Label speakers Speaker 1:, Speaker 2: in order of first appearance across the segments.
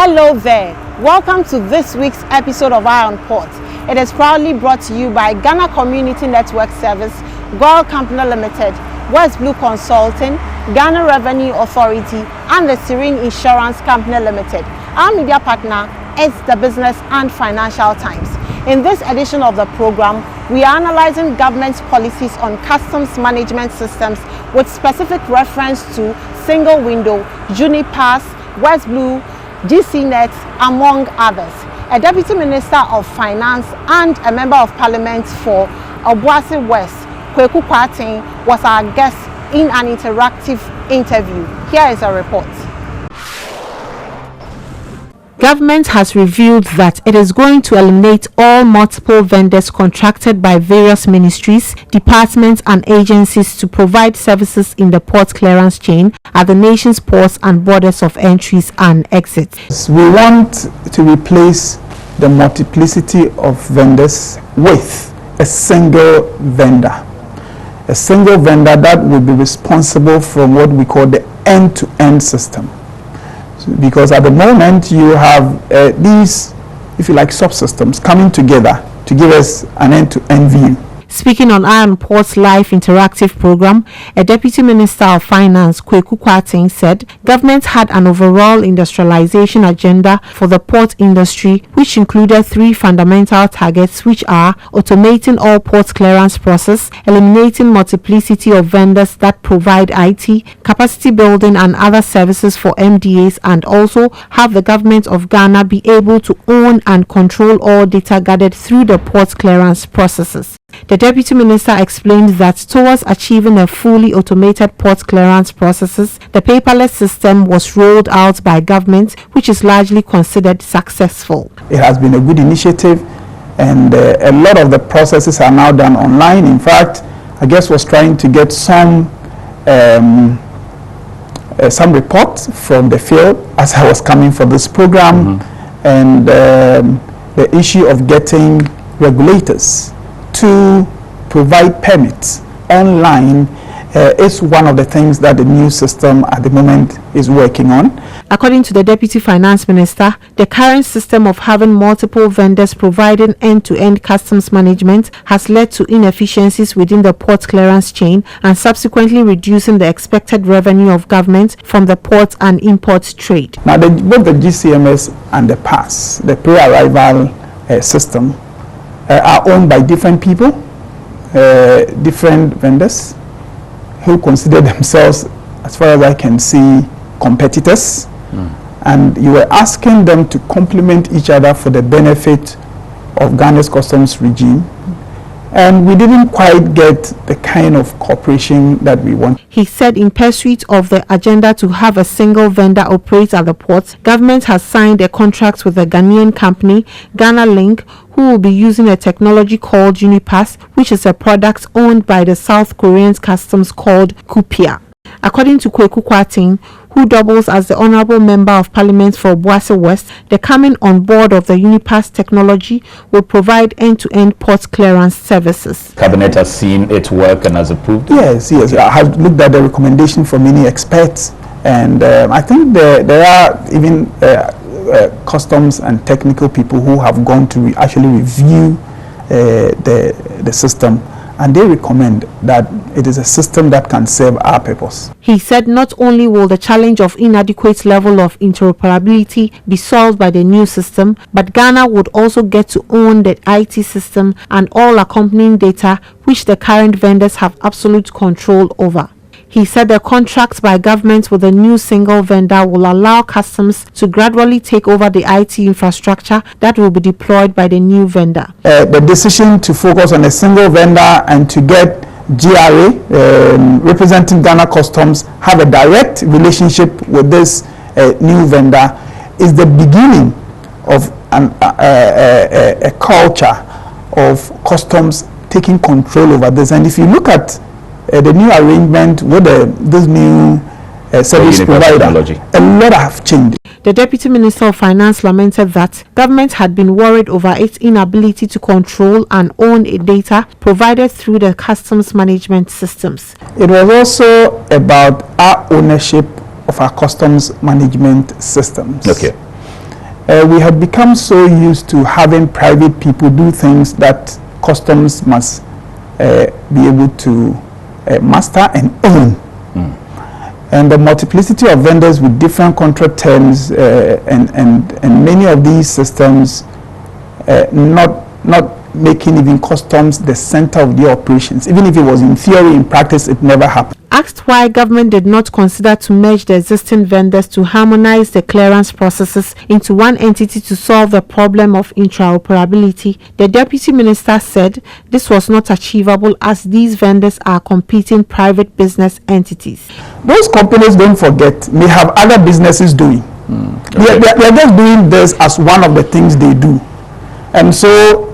Speaker 1: Hello there. Welcome to this week's episode of Eye on Port. It is proudly brought to you by Ghana Community Network Service, Goil Company Limited, West Blue Consulting, Ghana Revenue Authority, and the Serene Insurance Company Limited. Our media partner is the Business and Financial Times. In this edition of the program, we are analyzing government policies on customs management systems with specific reference to single window, Unipass, West Blue, GCNet, among others. A Deputy Minister of Finance and a Member of Parliament for Obuasi West, Kweku Kwating, was our guest in an interactive interview. Here is a report. Government has revealed that it is going to eliminate all multiple vendors contracted by various ministries, departments and agencies to provide services in the port clearance chain at the nation's ports and borders of entries and exits.
Speaker 2: We want to replace the multiplicity of vendors with a single vendor. A single vendor that will be responsible for what we call the end-to-end system. Because at the moment you have these, if you like, subsystems coming together to give us an end-to-end view.
Speaker 1: Speaking on Eye on Port's live interactive program, a Deputy Minister of Finance, Kweku Kwating, said government had an overall industrialization agenda for the port industry, which included 3 fundamental targets, which are automating all port clearance process, eliminating multiplicity of vendors that provide IT, capacity building and other services for MDAs, and also have the government of Ghana be able to own and control all data gathered through the port clearance processes. The Deputy Minister explained that towards achieving a fully automated port clearance processes, the paperless system was rolled out by government, which is largely considered successful.
Speaker 2: It has been a good initiative, and a lot of the processes are now done online. In fact, I guess was trying to get some reports from the field as I was coming for this program, and the issue of getting regulators to provide permits online is one of the things that the new system at the moment is working on.
Speaker 1: According to the Deputy Finance Minister, the current system of having multiple vendors providing end-to-end customs management has led to inefficiencies within the port clearance chain and subsequently reducing the expected revenue of government from the port and import trade.
Speaker 2: Now, both the GCMS and the PASS, the pre-arrival system, are owned by different people, different vendors who consider themselves, as far as I can see, competitors. And you were asking them to complement each other for the benefit of Ghana's customs regime. And we didn't quite get the kind of cooperation that we want.
Speaker 1: He said in pursuit of the agenda to have a single vendor operate at the ports, government has signed a contract with a Ghanaian company, Ghana Link, who will be using a technology called Unipass, which is a product owned by the South Korean customs called GPHA. According to Kweku Kwating, who doubles as the Honourable Member of Parliament for Obuasi West, the coming on board of the Unipass technology will provide end-to-end port clearance services.
Speaker 3: Cabinet has seen it work and has approved?
Speaker 2: Yes. I have looked at the recommendation from many experts, and I think there are even customs and technical people who have gone to actually review the system, and they recommend that it is a system that can serve our purpose.
Speaker 1: He said not only will the challenge of inadequate level of interoperability be solved by the new system, but Ghana would also get to own the IT system and all accompanying data, which the current vendors have absolute control over. He said the contract by government with a new single vendor will allow customs to gradually take over the IT infrastructure that will be deployed by the new vendor.
Speaker 2: The decision to focus on a single vendor and to get GRA representing Ghana Customs have a direct relationship with this new vendor is the beginning of a culture of customs taking control over this. And if you look at the new arrangement with this new service provider, a lot have changed.
Speaker 1: The Deputy Minister of Finance lamented that government had been worried over its inability to control and own data provided through the customs management systems.
Speaker 2: It was also about our ownership of our customs management systems.
Speaker 3: Okay.
Speaker 2: we had become so used to having private people do things that customs must be able to master and own. And the multiplicity of vendors with different contract terms and many of these systems not making even customs the center of the operations. Even if it was in theory, in practice, it never happened.
Speaker 1: Asked why government did not consider to merge the existing vendors to harmonize the clearance processes into one entity to solve the problem of interoperability, the deputy minister said this was not achievable as these vendors are competing private business entities.
Speaker 2: Those companies, don't forget, may have other businesses doing.
Speaker 3: Okay.
Speaker 2: They're just doing this as one of the things they do. And so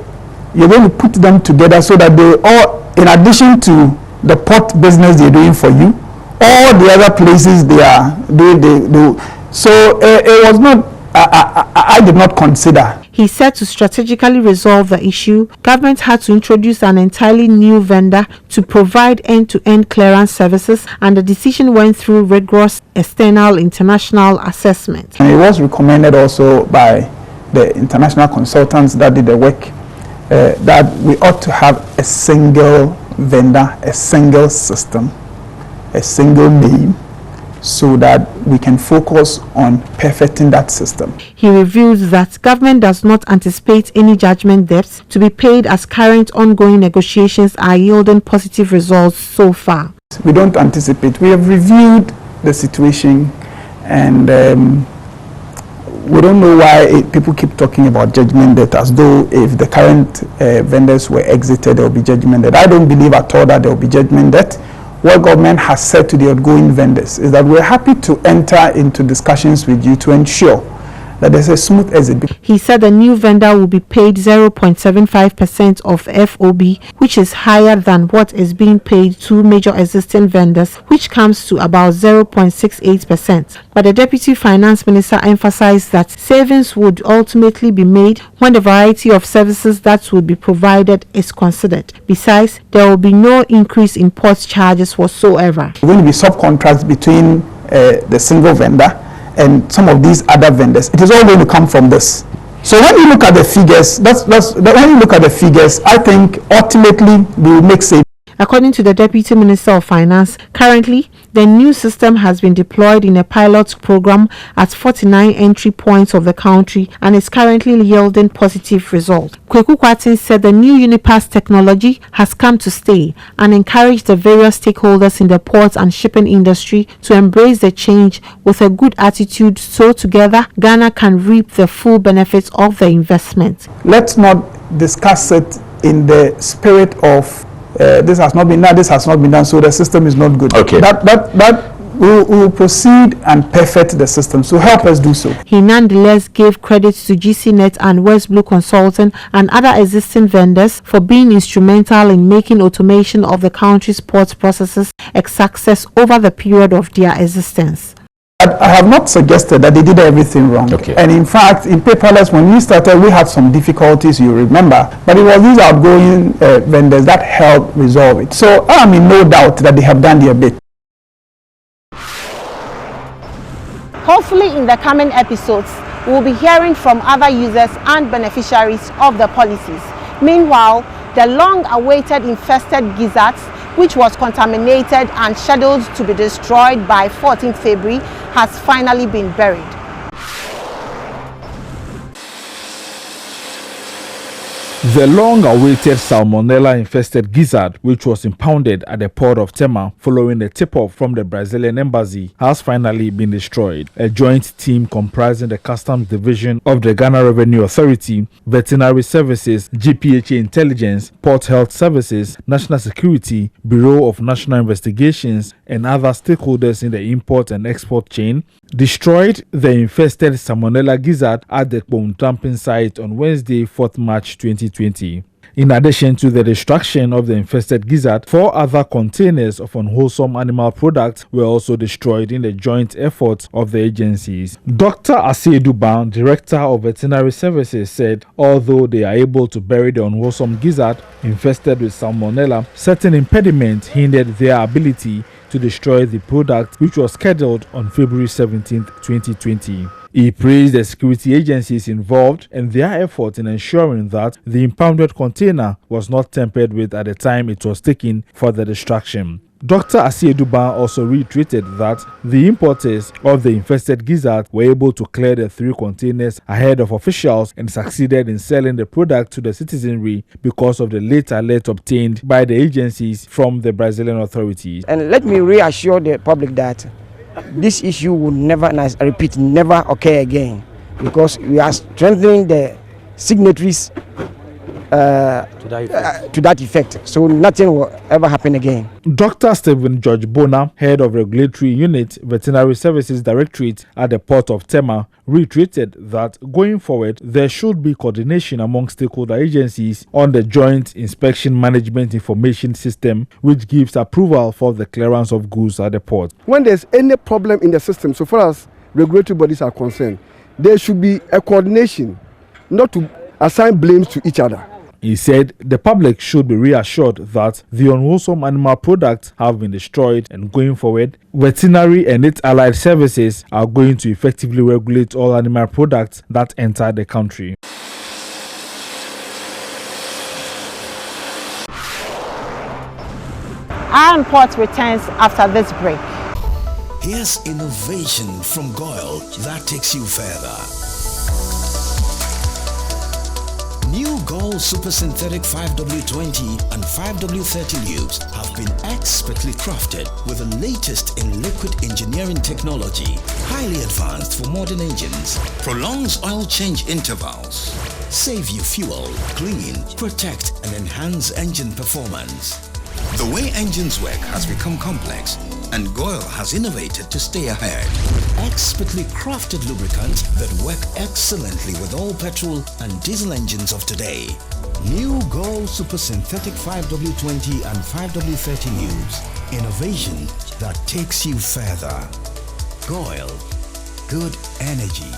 Speaker 2: you're going to put them together so that they all, in addition to the port business they're doing for you, all the other places they are doing, so it was not, I did not consider.
Speaker 1: He said to strategically resolve the issue, government had to introduce an entirely new vendor to provide end-to-end clearance services, and the decision went through rigorous external international assessment.
Speaker 2: And it was recommended also by the international consultants that did the work that we ought to have a single vendor, a single system, a single name, so that we can focus on perfecting that system.
Speaker 1: He revealed that government does not anticipate any judgment debts to be paid as current ongoing negotiations are yielding positive results so far.
Speaker 2: We don't anticipate. We have reviewed the situation, and we don't know why people keep talking about judgment debt as though if the current vendors were exited, there will be judgment debt. I don't believe at all that there will be judgment debt. What government has said to the outgoing vendors is that we're happy to enter into discussions with you to ensure that there's a smooth exit.
Speaker 1: He said the new vendor will be paid 0.75% of FOB, which is higher than what is being paid to major existing vendors, which comes to about 0.68%. But the Deputy Finance Minister emphasized that savings would ultimately be made when the variety of services that would be provided is considered. Besides, there will be no increase in port charges whatsoever.
Speaker 2: There will be subcontracts between the single vendor and some of these other vendors. It is all going to come from this. So when you look at the figures, when you look at the figures, I think ultimately we will make savings.
Speaker 1: According to the Deputy Minister of Finance, currently the new system has been deployed in a pilot program at 49 entry points of the country and is currently yielding positive results. Kweku Kwatin said the new Unipass technology has come to stay and encouraged the various stakeholders in the ports and shipping industry to embrace the change with a good attitude, so together Ghana can reap the full benefits of the investment.
Speaker 2: Let's not discuss it in the spirit of this has not been done, this has not been done, so the system is not good.
Speaker 3: Okay.
Speaker 2: That we will proceed and perfect the system, so help us do so.
Speaker 1: He nonetheless gave credit to GCNet and West Blue Consulting and other existing vendors for being instrumental in making automation of the country's port processes a success over the period of their existence.
Speaker 2: I have not suggested that they did everything wrong.
Speaker 3: Okay.
Speaker 2: And in fact, in paperless, when we started, we had some difficulties, you remember. But it was these outgoing vendors that helped resolve it. So I'm in no doubt that they have done their bit.
Speaker 1: Hopefully in the coming episodes, we'll be hearing from other users and beneficiaries of the policies. Meanwhile, the long-awaited infested gizzards, which was contaminated and scheduled to be destroyed by 14th February, has finally been buried.
Speaker 4: The long-awaited salmonella-infested gizzard, which was impounded at the port of Tema following the tip-off from the Brazilian embassy, has finally been destroyed. A joint team comprising the Customs Division of the Ghana Revenue Authority, Veterinary Services, GPHA Intelligence, Port Health Services, National Security, Bureau of National Investigations, and other stakeholders in the import and export chain, destroyed the infested salmonella gizzard at the bone dumping site on Wednesday, 4th March 2020. In addition to the destruction of the infested gizzard, 4 other containers of unwholesome animal products were also destroyed in the joint efforts of the agencies. Dr. Asedu Ban, Director of Veterinary Services, said although they are able to bury the unwholesome gizzard infested with salmonella, certain impediments hindered their ability to destroy the product, which was scheduled on February 17, 2020. He praised the security agencies involved and their effort in ensuring that the impounded container was not tampered with at the time it was taken for the destruction. Dr. Asieduban also reiterated that the importers of the infested gizzard were able to clear the 3 containers ahead of officials and succeeded in selling the product to the citizenry because of the late alert obtained by the agencies from the Brazilian authorities.
Speaker 5: And let me reassure the public that this issue will never, and I repeat, never occur again, because we are strengthening the signatories to that effect, so nothing will ever happen again.
Speaker 4: Dr. Stephen George Bona, head of Regulatory Unit, Veterinary Services Directorate at the Port of Tema, reiterated that going forward there should be coordination among stakeholder agencies on the Joint Inspection Management Information System, which gives approval for the clearance of goods at the port.
Speaker 6: When there's any problem in the system, so far as regulatory bodies are concerned, there should be a coordination, not to assign blames to each other.
Speaker 4: He said the public should be reassured that the unwholesome animal products have been destroyed, and going forward, veterinary and its allied services are going to effectively regulate all animal products that enter the country.
Speaker 1: Iron Pot returns after this break.
Speaker 7: Here's innovation from Goyle that takes you further. New Gold Super Synthetic 5W20 and 5W30 lubes have been expertly crafted with the latest in liquid engineering technology, highly advanced for modern engines, prolongs oil change intervals, save you fuel, clean, protect and enhance engine performance. The way engines work has become complex, and Goyle has innovated to stay ahead. Expertly crafted lubricants that work excellently with all petrol and diesel engines of today. New Goyle Super Synthetic 5W20 and 5W30 lubes. Innovation that takes you further. Goyle. Good energy.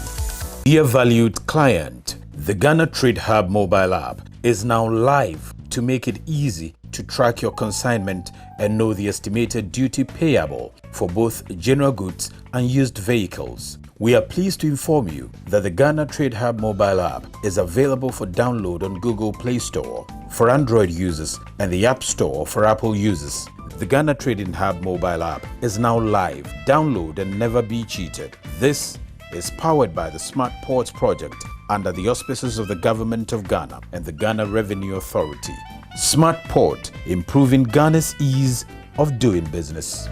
Speaker 8: Dear valued client, the Ghana Trade Hub mobile app is now live to make it easy to track your consignment and know the estimated duty payable for both general goods and used vehicles. We are pleased to inform you that the Ghana Trade Hub mobile app is available for download on Google Play Store for Android users and the App Store for Apple users. The Ghana Trading Hub mobile app is now live. Download and never be cheated. This is powered by the Smart Ports project under the auspices of the Government of Ghana and the Ghana Revenue Authority. Smart Port, improving Ghana's ease of doing business.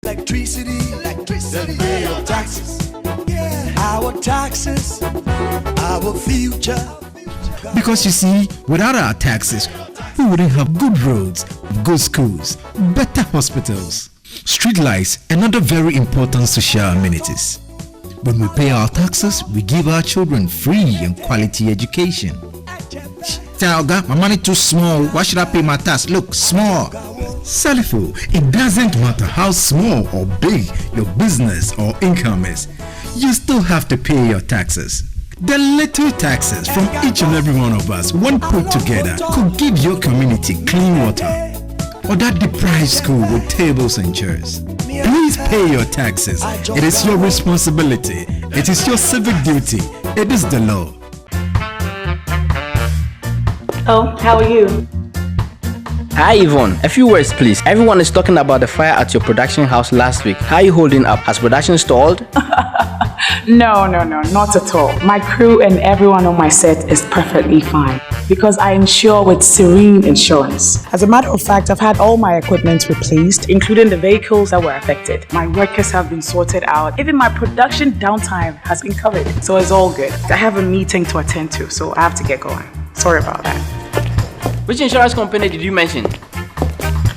Speaker 9: Electricity, then pay your taxes. Yeah. Our taxes, our future.
Speaker 10: Because you see, without our taxes, we wouldn't have good roads, good schools, better hospitals, street lights, and other very important social amenities. When we pay our taxes, we give our children free and quality education. Talga, my money too small. Why should I pay my tax? Look, small. Salifo, it doesn't matter how small or big your business or income is. You still have to pay your taxes. The little taxes from each and every one of us, when put together, could give your community clean water or that deprived school with tables and chairs. Please pay your taxes. It is your responsibility. It is your civic duty. It is the law.
Speaker 11: Oh, how are you?
Speaker 12: Hi Yvonne, a few words please. Everyone is talking about the fire at your production house last week. How are you holding up? Has production stalled?
Speaker 11: No, not at all. My crew and everyone on my set is perfectly fine because I insure with Serene Insurance. As a matter of fact, I've had all my equipment replaced, including the vehicles that were affected. My workers have been sorted out. Even my production downtime has been covered. So it's all good. I have a meeting to attend to, so I have to get going. Sorry about that.
Speaker 12: Which insurance company did you mention?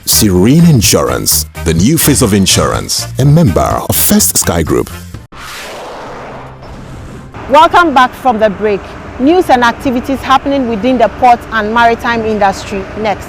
Speaker 13: Serene Insurance, the new face of insurance, a member of First Sky Group.
Speaker 1: Welcome back from the break. News and activities happening within the port and maritime industry next.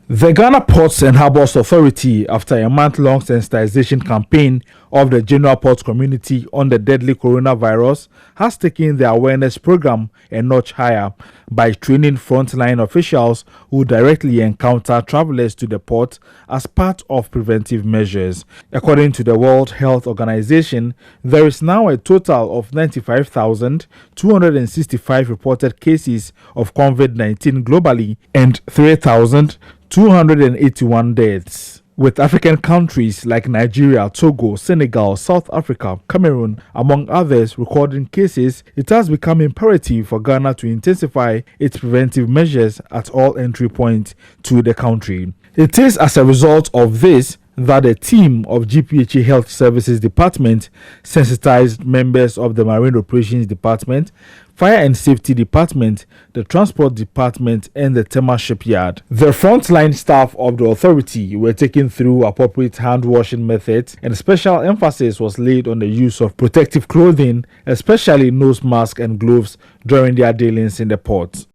Speaker 4: The Ghana Ports and Harbours Authority, after a month-long sensitization campaign, of the general port community on the deadly coronavirus has taken the awareness program a notch higher by training frontline officials who directly encounter travelers to the port as part of preventive measures. According to the World Health Organization, there is now a total of 95,265 reported cases of COVID-19 globally and 3,281 deaths, with African countries like Nigeria, Togo, Senegal, South Africa, Cameroon, among others, recording cases. It has become imperative for Ghana to intensify its preventive measures at all entry points to the country. It is as a result of this that a team of GPHA Health Services Department sensitized members of the Marine Operations Department, Fire and Safety Department, the Transport Department, and the Tema Shipyard. The frontline staff of the authority were taken through appropriate hand washing methods, and special emphasis was laid on the use of protective clothing, especially nose masks and gloves, during their dealings in the port.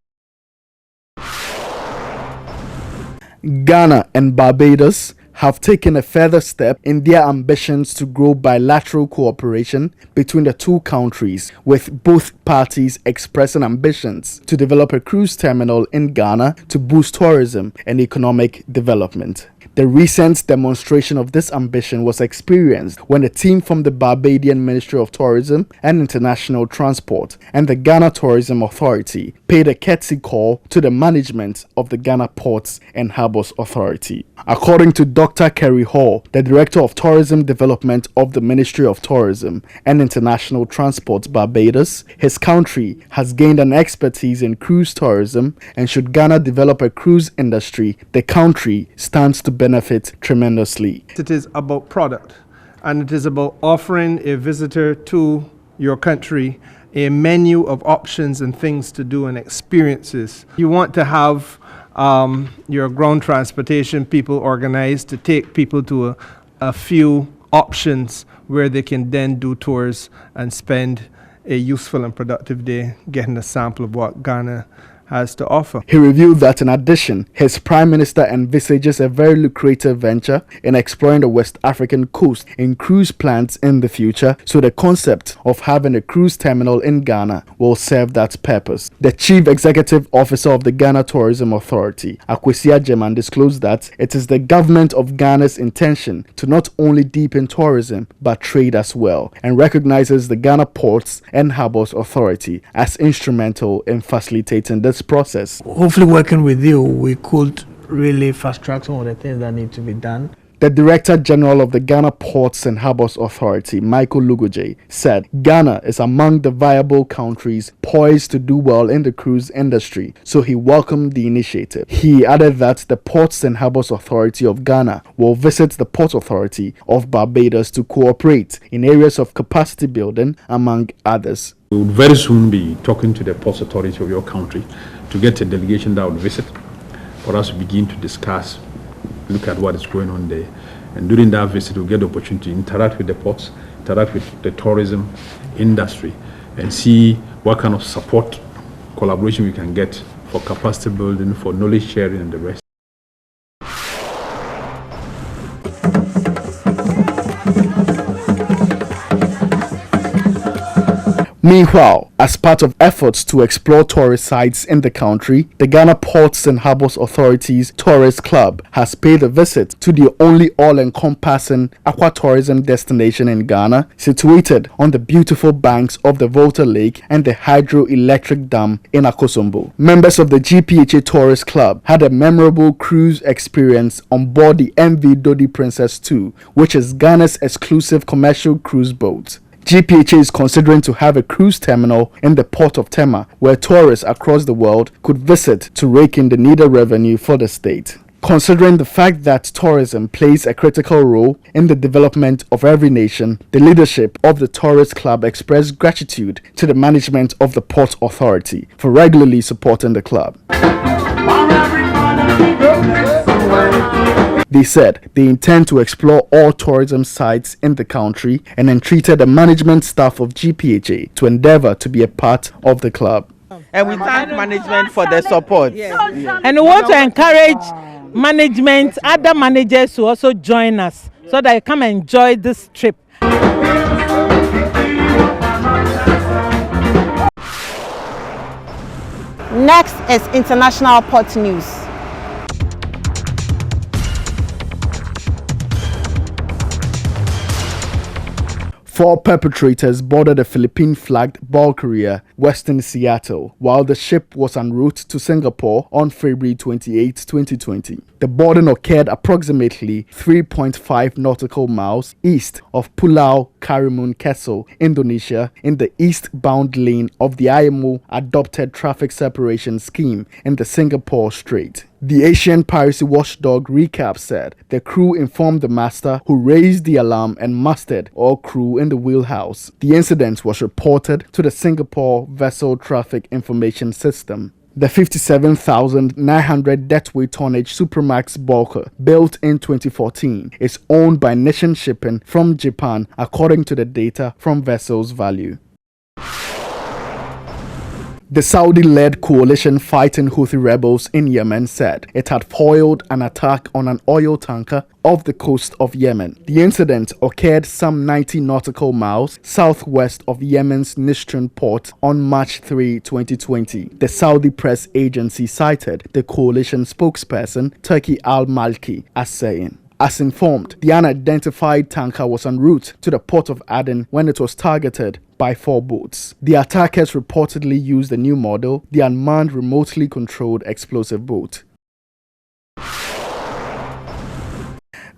Speaker 14: Ghana and Barbados have taken a further step in their ambitions to grow bilateral cooperation between the two countries, with both parties expressing ambitions to develop a cruise terminal in Ghana to boost tourism and economic development. The recent demonstration of this ambition was experienced when a team from the Barbadian Ministry of Tourism and International Transport and the Ghana Tourism Authority paid a courtesy call to the management of the Ghana Ports and Harbours Authority. According to Dr. Kerry Hall, the Director of Tourism Development of the Ministry of Tourism and International Transport Barbados, his country has gained an expertise in cruise tourism, and should Ghana develop a cruise industry, the country stands to benefit tremendously.
Speaker 15: It is about product, and it is about offering a visitor to your country a menu of options and things to do and experiences. You want to have your ground transportation people organized to take people to a few options where they can then do tours and spend a useful and productive day getting a sample of what Ghana has to offer.
Speaker 14: He revealed that in addition, his Prime Minister envisages a very lucrative venture in exploring the West African coast in cruise plans in the future, so the concept of having a cruise terminal in Ghana will serve that purpose. The Chief Executive Officer of the Ghana Tourism Authority, Akwesi Agyemang, disclosed that it is the government of Ghana's intention to not only deepen tourism but trade as well, and recognizes the Ghana Ports and Harbours Authority as instrumental in facilitating this process.
Speaker 16: Hopefully, working with you, we could really fast track some of the things that need to be done.
Speaker 14: The Director General of the Ghana Ports and Harbours Authority, Michael Lugoje, said Ghana is among the viable countries poised to do well in the cruise industry, so he welcomed the initiative. He added that the Ports and Harbours Authority of Ghana will visit the Port Authority of Barbados to cooperate in areas of capacity building, among others.
Speaker 17: We will very soon be talking to the Ports Authority of your country to get a delegation that will visit for us to begin to discuss, look at what is going on there. And during that visit, we'll get the opportunity to interact with the ports, interact with the tourism industry, and see what kind of support, collaboration we can get for capacity building, for knowledge sharing, and the rest.
Speaker 14: Meanwhile, as part of efforts to explore tourist sites in the country, the Ghana Ports and Harbours Authority's Tourist Club has paid a visit to the only all-encompassing aquatourism destination in Ghana, situated on the beautiful banks of the Volta Lake and the hydroelectric dam in Akosombo. Members of the GPHA Tourist Club had a memorable cruise experience on board the MV DODI Princess II, which is Ghana's exclusive commercial cruise boat. GPHA is considering to have a cruise terminal in the port of Tema, where tourists across the world could visit to rake in the needed revenue for the state. Considering the fact that tourism plays a critical role in the development of every nation, the leadership of the Tourist Club expressed gratitude to the management of the Port Authority for regularly supporting the club. They said they intend to explore all tourism sites in the country and entreated the management staff of GPHA to endeavor to be a part of the club.
Speaker 18: And we thank management for their support.
Speaker 19: Yes. And we want to encourage management, other managers to also join us so that you come and enjoy this trip
Speaker 1: Next is international port news.
Speaker 14: Four perpetrators boarded a Philippine-flagged bulk carrier western Seattle while the ship was en route to Singapore on February 28, 2020. The boarding occurred approximately 3.5 nautical miles east of Pulau Karimun Kessel, Indonesia, in the eastbound lane of the IMO-adopted traffic separation scheme in the Singapore Strait. The Asian piracy watchdog Recap said the crew informed the master, who raised the alarm and mustered all crew in the wheelhouse. The incident was reported to the Singapore Vessel Traffic Information System. The 57,900 deadweight tonnage Supramax bulker, built in 2014, is owned by Nation Shipping from Japan, according to the data from Vessels Value. The Saudi-led coalition fighting Houthi rebels in Yemen said it had foiled an attack on an oil tanker off the coast of Yemen. The incident occurred some 90 nautical miles southwest of Yemen's Nishtrin port on March 3, 2020. The Saudi press agency cited the coalition spokesperson Turki al-Malki as saying, as informed, the unidentified tanker was en route to the port of Aden when it was targeted by 4 boats. The attackers reportedly used a new model, the unmanned remotely controlled explosive boat.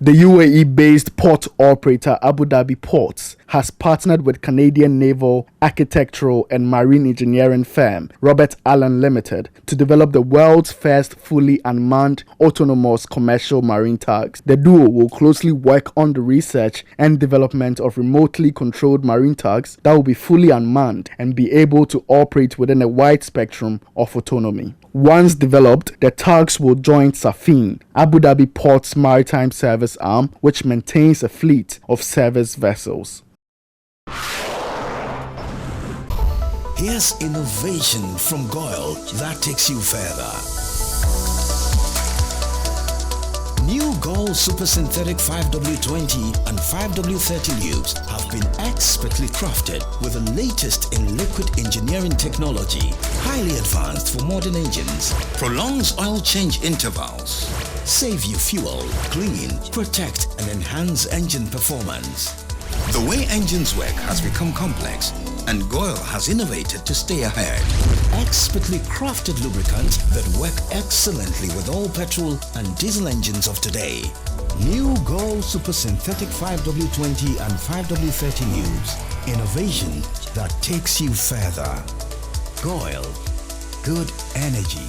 Speaker 14: The UAE-based port operator Abu Dhabi Ports has partnered with Canadian naval, architectural and marine engineering firm Robert Allen Limited to develop the world's first fully unmanned autonomous commercial marine tugs. The duo will closely work on the research and development of remotely controlled marine tugs that will be fully unmanned and be able to operate within a wide spectrum of autonomy. Once developed, the tugs will join Safin, Abu Dhabi Port's maritime service arm, which maintains a fleet of service vessels.
Speaker 7: Here's innovation from Goyle that takes you further. New Goyle Super Synthetic 5W20 and 5W30 lubes have been expertly crafted with the latest in liquid engineering technology, highly advanced for modern engines, prolongs oil change intervals, save you fuel, clean, protect and enhance engine performance. The way engines work has become complex, and Goyle has innovated to stay ahead. Expertly crafted lubricants that work excellently with all petrol and diesel engines of today. New Goyle Super Synthetic 5W20 and 5W30 lubes. Innovation that takes you further. Goyle. Good energy.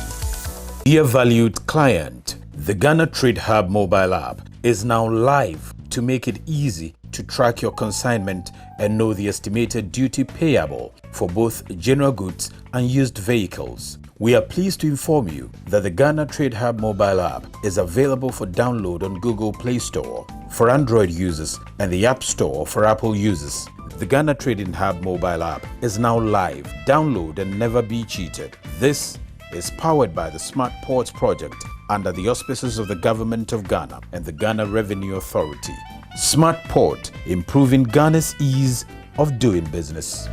Speaker 8: Dear valued client, the Ghana Trade Hub mobile app is now live to make it easy to track your consignment and know the estimated duty payable for both general goods and used vehicles. We are pleased to inform you that the Ghana Trade Hub mobile app is available for download on Google Play Store for Android users and the App Store for Apple users. The Ghana Trading Hub mobile app is now live. Download and never be cheated. This is powered by the Smart Ports project under the auspices of the Government of Ghana and the Ghana Revenue Authority. Smart Port, improving Ghana's ease of doing business.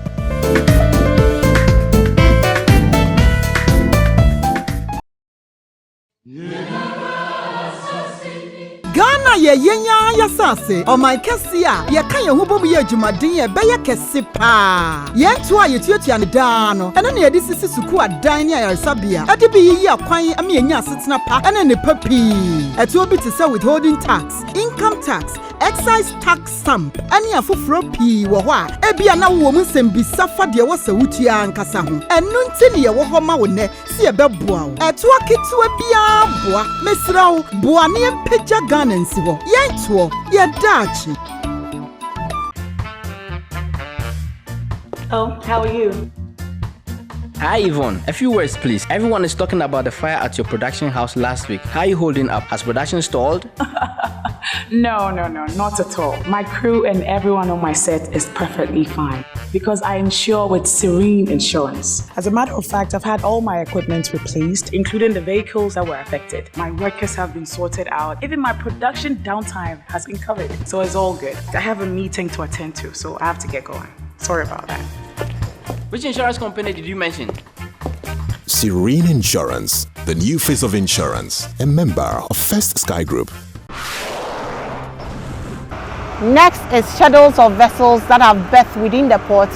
Speaker 19: Ghana ye yenya yasase o my kesia ye kan ye hubom ye adwumaden ye be ye kese pa ye to a ye tuatua ne da no ene ne ye sisi suku adan ne ayaresabia ade bi yi akwan am ye nya asetena pa ene ne papi eto bi te say withholding tax, income tax, excise tax stamp ene afoforo pi wo ho a ebia na wo mu nsem bi safa de wo sawutua nkasa ho enu nti ne ye wo ho ma wo ne se ye beboa wo eto aketewa bia boa mesra wo boa ne empagya Ghana nsi ho yentuo ye dachi.
Speaker 11: Oh, how are you?
Speaker 12: Hi Yvonne, a few words please. Everyone is talking about the fire at your production house last week. How are you holding up? Has production stalled?
Speaker 11: No, not at all. My crew and everyone on my set is perfectly fine. because I insure with Serene Insurance. As a matter of fact, I've had all my equipment replaced, including the vehicles that were affected. My workers have been sorted out. Even my production downtime has been covered. So it's all good. I have a meeting to attend to, so I have to get going. Sorry about that.
Speaker 12: Which insurance company did you mention?
Speaker 13: Serene Insurance, the new face of insurance, a member of First Sky Group.
Speaker 1: Next is schedules of vessels that have berthed within the port,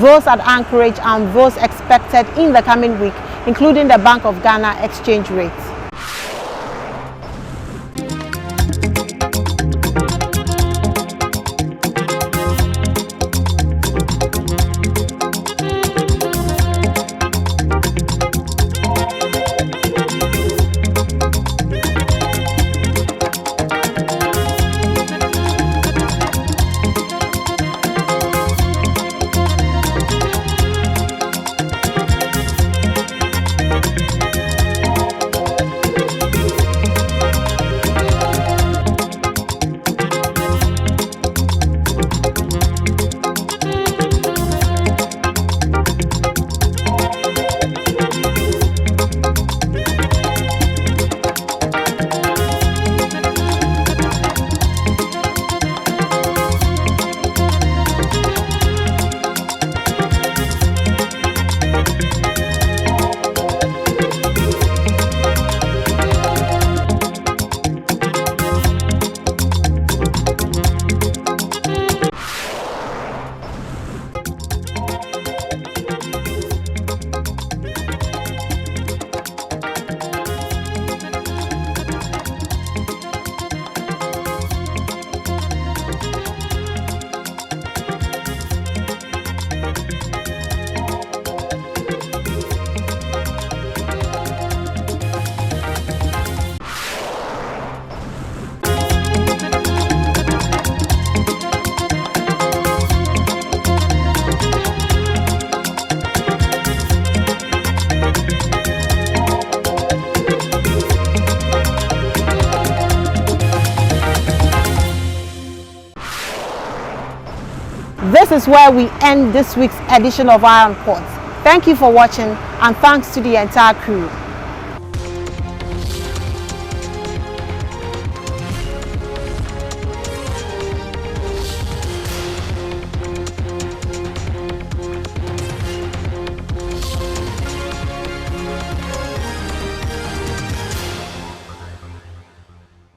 Speaker 1: those at anchorage and those expected in the coming week, including the Bank of Ghana exchange rate. This is where we end this week's edition of Iron Pot. Thank you for watching, and thanks to the entire crew.